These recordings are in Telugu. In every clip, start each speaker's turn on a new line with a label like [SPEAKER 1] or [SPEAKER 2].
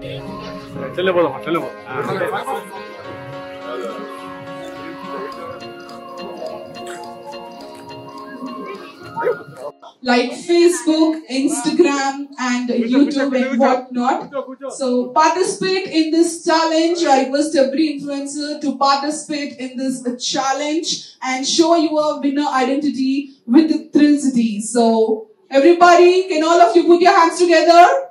[SPEAKER 1] Like Facebook, Instagram, and YouTube and whatnot. So participate in this challenge. I request every influencer to participate in this challenge and show your winner identity with the Thrill City. So everybody, can all of you put your hands together?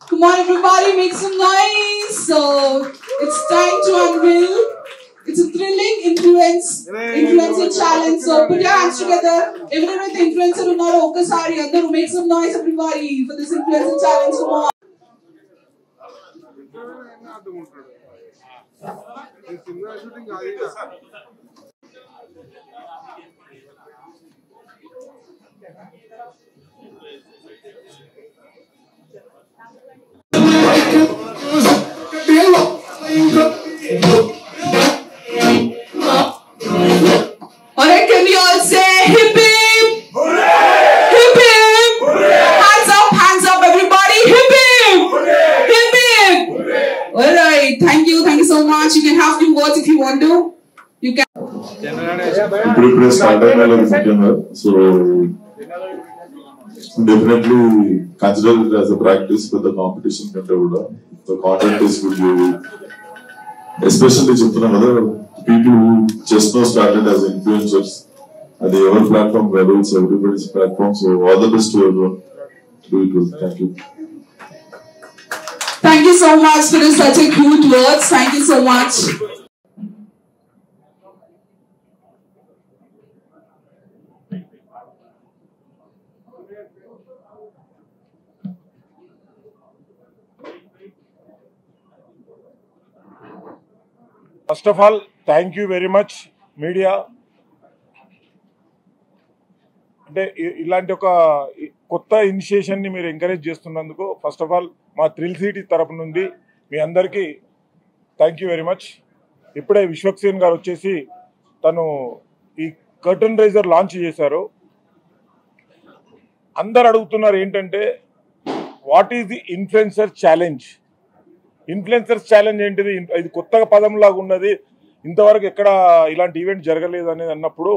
[SPEAKER 1] Come on everybody, make some noise. So it's time to unveil. It's a thrilling influencer challenge. So put your hands together. Everyone with the influencer unnaro okasari andaru make some noise everybody for this influencer challenge. Come on. Alright, can we all say hip hip? Hooray! Hip hip! Hooray! Hands up everybody! Hip hip! Hooray! Hip hip! Hooray! Alright, thank you so much. You can have few words if you want to. You can.
[SPEAKER 2] ఇప్పుడు స్టార్ట్ అయ్యాలి ముఖ్యంగా so definitely consider it as a practice for the competition కంటే కూడా the content is good especially చెప్తున్నా కదా people who just now started as influencers at the our platform whether it's everybody's platform, so all the best to everyone. Do it well. Thank you.
[SPEAKER 1] Thank you so much for such a cute words. Thank you so much.
[SPEAKER 3] First of all, thank you very much, media. అంటే ఇలాంటి ఒక కొత్త ఇనిషియేషన్ని మీరు ఎంకరేజ్ చేస్తున్నందుకు ఫస్ట్ ఆఫ్ ఆల్ మా థ్రిల్ సిటీ తరపు నుండి మీ అందరికీ థ్యాంక్ యూ వెరీ మచ్. ఇప్పుడే విశ్వక్సేన్ గారు వచ్చేసి తను ఈ కర్టన్ రైజర్ లాంచ్ చేశారు. అందరు అడుగుతున్నారు ఏంటంటే what is the influencer challenge. Influencers challenge ఏంటిది, ఇది కొత్తగా పదంలాగా ఉన్నది, ఇంతవరకు ఎక్కడ ఇలాంటి ఈవెంట్ జరగలేదు అనేది అన్నప్పుడు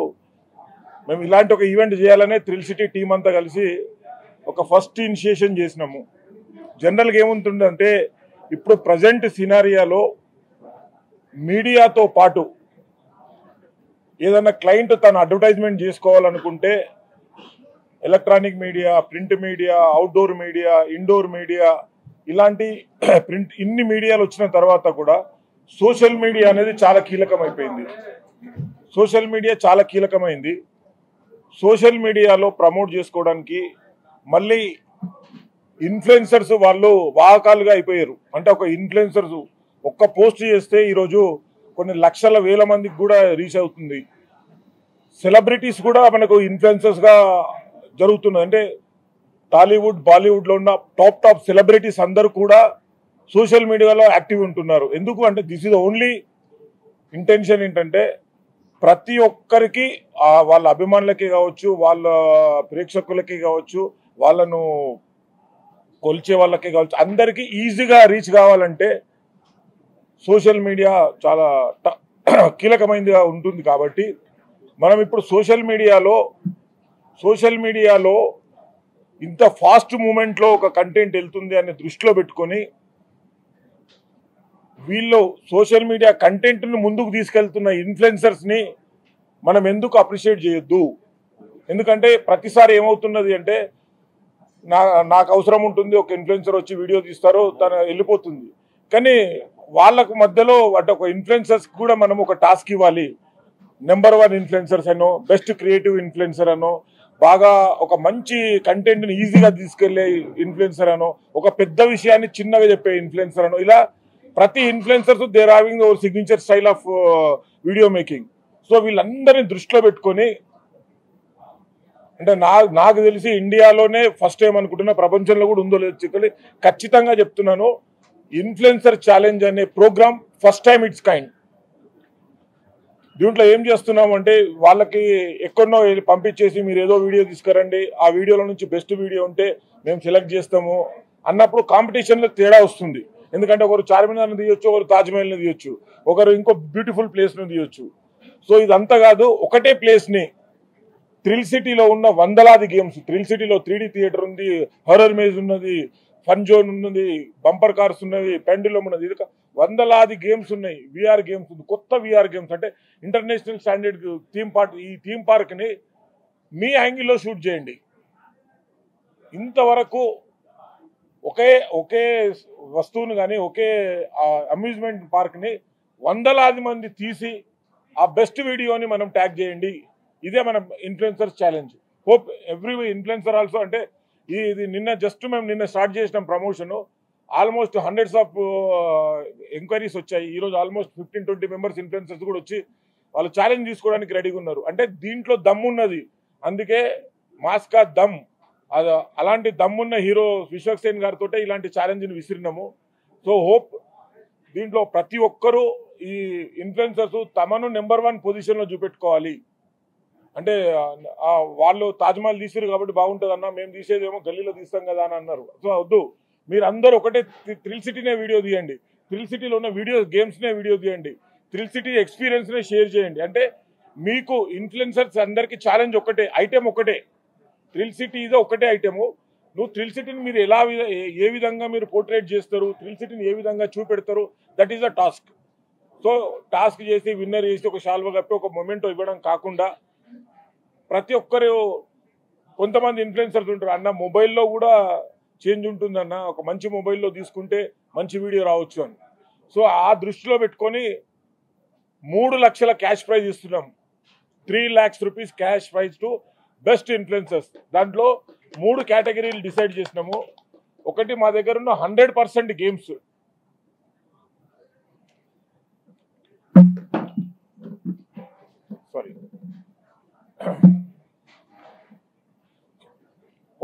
[SPEAKER 3] మేము ఇలాంటి ఒక ఈవెంట్ చేయాలనే థ్రిల్ సిటీ టీం అంతా కలిసి ఒక ఫస్ట్ ఇనిషియేషన్ చేసినాము. జనరల్గా ఏముంటుందంటే ఇప్పుడు ప్రజెంట్ సినారియాలో మీడియాతో పాటు ఏదైనా క్లయింట్ తను అడ్వర్టైజ్మెంట్ చేసుకోవాలనుకుంటే electronic media, print media, outdoor media, indoor media, ఇలాంటి ప్రింట్ ఇన్ని మీడియాలు వచ్చిన తర్వాత కూడా సోషల్ మీడియా అనేది చాలా కీలకమైపోయింది. సోషల్ మీడియాలో ప్రమోట్ చేసుకోవడానికి మళ్ళీ ఇన్ఫ్లుయెన్సర్స్ వాళ్ళు వాహకాలుగా అయిపోయారు. అంటే ఒక ఇన్ఫ్లుయెన్సర్స్ ఒక్క పోస్ట్ చేస్తే ఈరోజు కొన్ని లక్షల వేల మందికి కూడా రీచ్ అవుతుంది. సెలబ్రిటీస్ కూడా మనకు ఇన్ఫ్లుయెన్సర్స్గా జరుగుతున్నది. అంటే టాలీవుడ్, బాలీవుడ్లో ఉన్న టాప్ సెలబ్రిటీస్ అందరూ కూడా సోషల్ మీడియాలో యాక్టివ్ ఉంటున్నారు. ఎందుకు అంటే దిస్ ఈజ్ ఓన్లీ ఇంటెన్షన్ ఏంటంటే ప్రతి ఒక్కరికి వాళ్ళ అభిమానులకి కావచ్చు, వాళ్ళ ప్రేక్షకులకి కావచ్చు, వాళ్ళను కొలిచే వాళ్ళకి కావచ్చు, అందరికీ ఈజీగా రీచ్ కావాలంటే సోషల్ మీడియా చాలా కీలకమైనదిగా ఉంటుంది. కాబట్టి మనం ఇప్పుడు సోషల్ మీడియాలో ఇంత ఫాస్ట్ మూమెంట్లో ఒక కంటెంట్ వెళ్తుంది అని దృష్టిలో పెట్టుకొని వీళ్ళు సోషల్ మీడియా కంటెంట్ను ముందుకు తీసుకెళ్తున్న ఇన్ఫ్లుయెన్సర్స్ని మనం ఎందుకు అప్రిషియేట్ చేయొద్దు. ఎందుకంటే ప్రతిసారి ఏమవుతున్నది అంటే నాకు అవసరం ఉంటుంది, ఒక ఇన్ఫ్లుయెన్సర్ వచ్చి వీడియో తీస్తారు, తను వెళ్ళిపోతుంది. కానీ వాళ్ళకు మధ్యలో అంటే ఒక ఇన్ఫ్లుయెన్సర్స్ కూడా మనం ఒక టాస్క్ ఇవ్వాలి. నెంబర్ 1 ఇన్ఫ్లుయెన్సర్స్ అనో, బెస్ట్ క్రియేటివ్ ఇన్ఫ్లుయెన్సర్ అనో, బాగా ఒక మంచి కంటెంట్ని ఈజీగా తీసుకెళ్లే ఇన్ఫ్లుయెన్సర్ అనో, ఒక పెద్ద విషయాన్ని చిన్నగా చెప్పే ఇన్ఫ్లుయెన్సర్ అనో, ఇలా ప్రతి influencers there having over signature style of video making. So వీళ్ళందరినీ దృష్టిలో పెట్టుకొని అంటే నాకు తెలిసి ఇండియాలోనే ఫస్ట్ టైం అనుకుంటున్నా, ప్రపంచంలో కూడా ఉందో లేదో చెప్పి ఖచ్చితంగా చెప్తున్నాను, ఇన్ఫ్లుయెన్సర్ ఛాలెంజ్ అనే programme first time it's kind. దీంట్లో ఏం చేస్తున్నాం అంటే వాళ్ళకి ఎక్కడనో పంపించేసి మీరు ఏదో వీడియో తీసుకురండి, ఆ వీడియోలో నుంచి బెస్ట్ వీడియో ఉంటే మేము సెలెక్ట్ చేస్తాము అన్నప్పుడు కాంపిటీషన్లో తేడా వస్తుంది. ఎందుకంటే ఒకరు చార్మినార్ని తీయొచ్చు, ఒకరు తాజ్మహల్ని తీయొచ్చు, ఒకరు ఇంకో బ్యూటిఫుల్ ప్లేస్ని తీయొచ్చు. సో ఇదంతా కాదు, ఒకటే ప్లేస్ని థ్రిల్ సిటీలో ఉన్న వందలాది గేమ్స్, థ్రిల్ సిటీలో 3D థియేటర్ ఉంది, హారర్ మేజ్ ఉన్నది, ఫన్ జోన్ ఉన్నది, బంపర్ కార్స్ ఉన్నది, పెండులం ఉన్నది, ఇది వందలాది గేమ్స్ ఉన్నాయి. విఆర్ గేమ్స్ ఉంది, కొత్త విఆర్ గేమ్స్ అంటే ఇంటర్నేషనల్ స్టాండర్డ్ థీమ్ పార్క్. ఈ థీమ్ పార్క్ని మీ యాంగిల్లో షూట్ చేయండి. ఇంతవరకు ఒకే వస్తువుని కానీ ఒకే అమ్యూజ్మెంట్ పార్క్ని వందలాది మంది తీసి ఆ బెస్ట్ వీడియోని మనం ట్యాగ్ చేయండి. ఇదే మన influencers challenge. Hope every influencer also, అంటే ఇది మేము నిన్న స్టార్ట్ చేసిన promotion, almost hundreds of enquiries వచ్చాయి. ఈరోజు ఆల్మోస్ట్ 15-20 మెంబర్స్ ఇన్ఫ్లుయెన్సర్స్ కూడా వచ్చి వాళ్ళు ఛాలెంజ్ తీసుకోవడానికి రెడీగా ఉన్నారు. అంటే దీంట్లో దమ్మున్నది, అందుకే మాస్కా దమ్. అలాంటి దమ్మున్న హీరో విశ్వక్సేన్ గారితో ఇలాంటి ఛాలెంజ్ని విసిరినాము. సో హోప్ దీంట్లో ప్రతి ఒక్కరూ ఈ ఇన్ఫ్లుయెన్సర్స్ తమను నెంబర్ 1 పొజిషన్లో చూపెట్టుకోవాలి. అంటే వాళ్ళు తాజ్మహల్ తీసారు కాబట్టి బాగుంటుంది అన్న, మేము తీసేదేమో గల్లీలో తీస్తాం కదా అని అన్నారు. సో వద్దు, మీరు అందరూ ఒకటే థ్రిల్ సిటీనే వీడియో తీయండి, థ్రిల్ సిటీలో ఉన్న గేమ్స్నే వీడియో తీయండి, థ్రిల్ సిటీ ఎక్స్పీరియన్స్నే షేర్ చేయండి. అంటే మీకు ఇన్ఫ్లుయెన్సర్స్ అందరికీ ఛాలెంజ్ ఒకటే, ఐటెం ఒకటే. థ్రిల్ సిటీ ఇదే ఒకటే ఐటెము. నువ్వు థ్రిల్ సిటీని మీరు ఏ విధంగా మీరు పోర్ట్రేట్ చేస్తారు, థ్రిల్ సిటీని ఏ విధంగా చూపెడతారు, that is the task. So task చేసి విన్నర్ చేసి ఒక షాల్వ కప్పి ఒక మొమెంటో ఇవ్వడం కాకుండా ప్రతి ఒక్కరు, కొంతమంది ఇన్ఫ్లుయెన్సర్స్ ఉంటారు అన్న మొబైల్లో కూడా చేంజ్ ఉంటుందన్న, ఒక మంచి మొబైల్లో తీసుకుంటే మంచి వీడియో రావచ్చు అని. సో ఆ దృష్టిలో పెట్టుకొని 3 లక్షల క్యాష్ ప్రైజ్ ఇస్తున్నాం. 3 lakhs rupees cash prize to best influencers. దాంట్లో 3 కేటగిరీలు డిసైడ్ చేసినాము. ఒకటి, మా దగ్గర ఉన్న 100% గేమ్స్,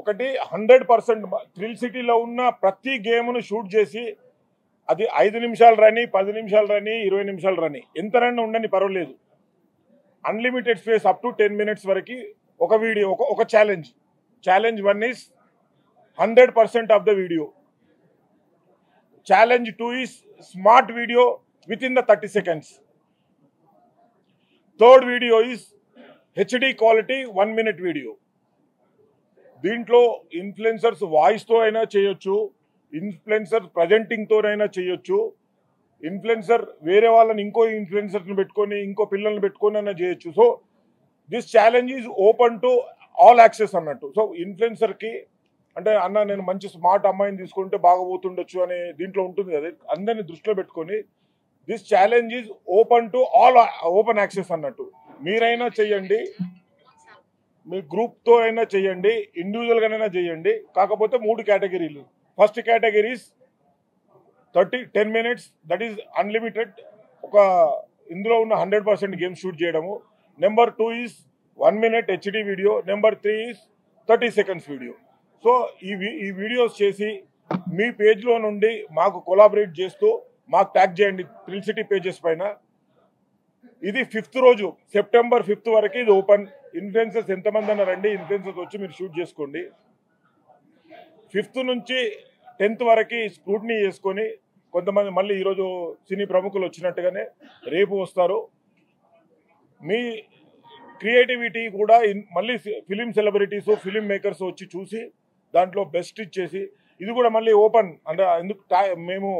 [SPEAKER 3] ఒకటి 100% థ్రిల్ సిటీలో ఉన్న ప్రతి గేమ్ను షూట్ చేసి, అది 5 నిమిషాలు రని, 10 నిమిషాలు రని, 20 నిమిషాలు రని, ఎంతరైనా ఉండని పర్వాలేదు. Unlimited space up to 10 minutes వరకు ఒక వీడియో, ఒక challenge. Challenge 1 is 100% of the video. Challenge 2 is smart video with in the 30 seconds. Third video is HD quality 1 minute video. దీంట్లో ఇన్ఫ్లుయెన్సర్స్ వాయిస్తో అయినా చేయొచ్చు, ఇన్ఫ్లుయెన్సర్ ప్రజెంటింగ్తోనైనా చేయొచ్చు, ఇన్ఫ్లుయెన్సర్ వేరే వాళ్ళని ఇంకో ఇన్ఫ్లుయెన్సర్ని పెట్టుకొని ఇంకో పిల్లల్ని పెట్టుకొని అయినా చేయొచ్చు. So this challenge is open to all access అన్నట్టు. సో ఇన్ఫ్లుయెన్సర్కి అంటే అన్న నేను మంచి స్మార్ట్ అమ్మాయిని తీసుకుంటే బాగా పోతుండొచ్చు అనే దీంట్లో ఉంటుంది కదా, అందరినీ దృష్టిలో పెట్టుకొని this challenge is open to all open access అన్నట్టు. మీరైనా చెయ్యండి, మీ గ్రూప్తో అయినా చేయండి, ఇండివిజువల్గానైనా చేయండి. కాకపోతే 3 కేటగిరీలు. First categories 10 minutes, that is unlimited. ఇందులో ఉన్న 100% గేమ్స్ షూట్ చేయడము. Number 2 is 1 minute HD video. Number 3 is 30 seconds video. So ఈ వీడియోస్ చేసి మీ పేజ్లో నుండి మాకు కొలాబరేట్ చేస్తూ మాకు ట్యాగ్ చేయండి థ్రిల్ సిటీ పేజెస్ పైన. ఇది 5th రోజు, September 5th వరకు ఇది ఓపెన్. ఇన్ఫ్లుయెన్సర్స్ ఎంతమంది అన్నా రండి, ఇన్ఫ్లుయెన్సర్స్ వచ్చి మీరు షూట్ చేసుకోండి. 5th నుంచి 10th వరకు స్క్రూటినీ చేసుకొని, కొంతమంది మళ్ళీ ఈరోజు సినీ ప్రముఖులు వచ్చినట్టుగానే రేపు వస్తారు. మీ క్రియేటివిటీ కూడా మళ్ళీ ఫిలిం సెలబ్రిటీస్, ఫిలిం మేకర్స్ వచ్చి చూసి దాంట్లో బెస్ట్ ఇచ్చేసి, ఇది కూడా మళ్ళీ ఓపెన్. అంటే ఎందుకు మేము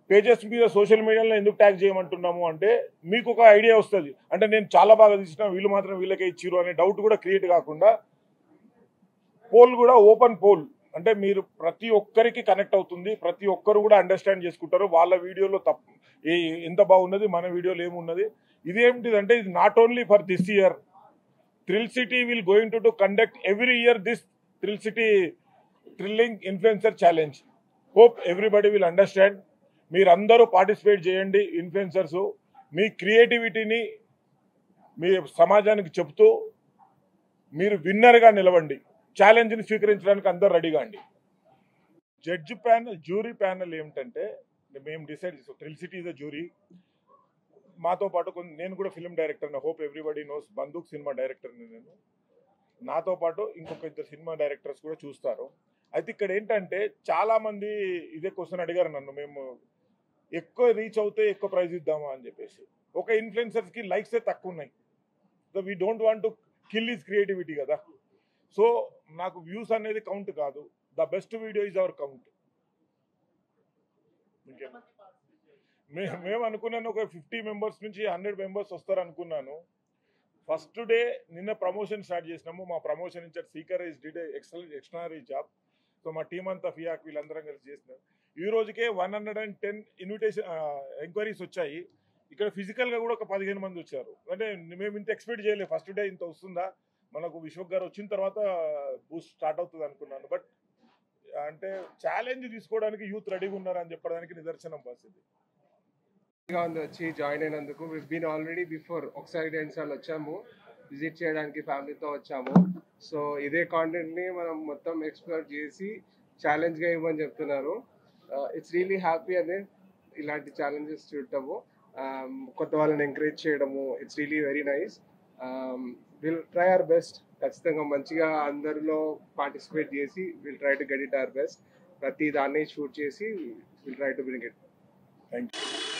[SPEAKER 3] పేజెస్ మీద సోషల్ మీడియాలో ఎందుకు ట్యాగ్ చేయమంటున్నాము అంటే, మీకు ఒక ఐడియా వస్తుంది. అంటే నేను చాలా బాగా తీసిన, వీళ్ళు మాత్రం వీళ్ళకే ఇచ్చిరు అనే డౌట్ కూడా క్రియేట్ కాకుండా, పోల్ కూడా ఓపెన్ పోల్. అంటే మీరు ప్రతి ఒక్కరికి కనెక్ట్ అవుతుంది, ప్రతి ఒక్కరు కూడా అండర్స్టాండ్ చేసుకుంటారు వాళ్ళ వీడియోలో ఎంత బాగున్నది, మన వీడియోలో ఏమున్నది. ఇదేంటిదంటే ఇది not only for this year. Thrill city will going to conduct every year this thrill city thrilling influencer challenge. Hope everybody will understand. మీరందరూ పార్టిసిపేట్ చేయండి. ఇన్ఫ్లుయెన్సర్స్ మీ క్రియేటివిటీని మీ సమాజానికి చెప్తూ మీరు విన్నర్గా నిలవండి. ఛాలెంజ్ని స్వీకరించడానికి అందరూ రెడీగా అండి. జడ్జ్ ప్యానల్, జ్యూరీ ప్యానల్ ఏమిటంటే మేము డిసైడ్ చేస్తాం. Thrill city is a jury. మాతో పాటు నేను కూడా ఫిల్మ్ డైరెక్టర్ని, హోప్ ఎవ్రీబడి నోస్. బందూక్ సినిమా డైరెక్టర్ని నేను. నాతో పాటు ఇంకొక 2 సినిమా డైరెక్టర్స్ కూడా చూస్తారు. అయితే ఇక్కడ ఏంటంటే చాలా మంది ఇదే క్వశ్చన్ అడిగారు నన్ను, మేము ఎక్కువ రీచ్ అవుతే ఎక్కువ ప్రైజ్ ఇద్దామా అని చెప్పేసి. ఒక ఇన్ఫ్లుయెన్సర్స్ కి లైక్సే తక్కువ ఉన్నాయి. So we don't want to kill is creativity కదా. సో నాకు వ్యూస్ అనేది కౌంట్ కాదు, the best video is our count. మేము అనుకున్నాను ఒక 50 మెంబర్స్ నుంచి 100 మెంబర్స్ వస్తారు అనుకున్నాను. ఫస్ట్ డే నిన్న ప్రమోషన్ స్టార్ట్ చేసినాము. మా ప్రమోషన్ ఇన్ఛార్జ్ సీకర్ is did extraordinary job. So మా టీం అంతా ఫియాక్ వీళ్ళందరం కలిసి చేసినాం. ఈ రోజుకే 110 ఇన్విటేషన్ ఎంక్వైరీస్ వచ్చాయి. ఇక్కడ ఫిజికల్గా కూడా ఒక 15 మంది వచ్చారు. అంటే మేము ఇంత ఎక్స్పెక్ట్ చేయలేదు, ఫస్ట్ డే ఇంత వస్తుందా, మనకు విశ్వక్ గారు వచ్చిన తర్వాత బూస్ట్ స్టార్ట్ అవుతుంది అనుకున్నాను. బట్ అంటే ఛాలెంజ్ తీసుకోవడానికి యూత్ రెడీగా ఉన్నారని చెప్పడానికి నిదర్శనం పరిస్థితి.
[SPEAKER 4] వచ్చి జాయిన్ అయినందుకు బీన్ ఆల్రెడీ బిఫోర్ ఒకసారి 2 సార్లు వచ్చాము విజిట్ చేయడానికి, ఫ్యామిలీతో వచ్చాము. సో ఇదే కాంటెంట్ ని మనం మొత్తం ఎక్స్ప్లోర్ చేసి ఛాలెంజ్ గా ఇవ్వమని చెప్తున్నారు. ఇట్స్ రియలీ హ్యాపీ అనే ఇలాంటి ఛాలెంజెస్ చూడటము, కొత్త వాళ్ళని ఎంకరేజ్ చేయడము. It's really very nice. Will try our best. ఖచ్చితంగా మంచిగా అందరిలో పార్టిసిపేట్ చేసి will try to get it our best. ప్రతి దాన్ని షూట్ చేసి will try to bring it.
[SPEAKER 3] Thank you.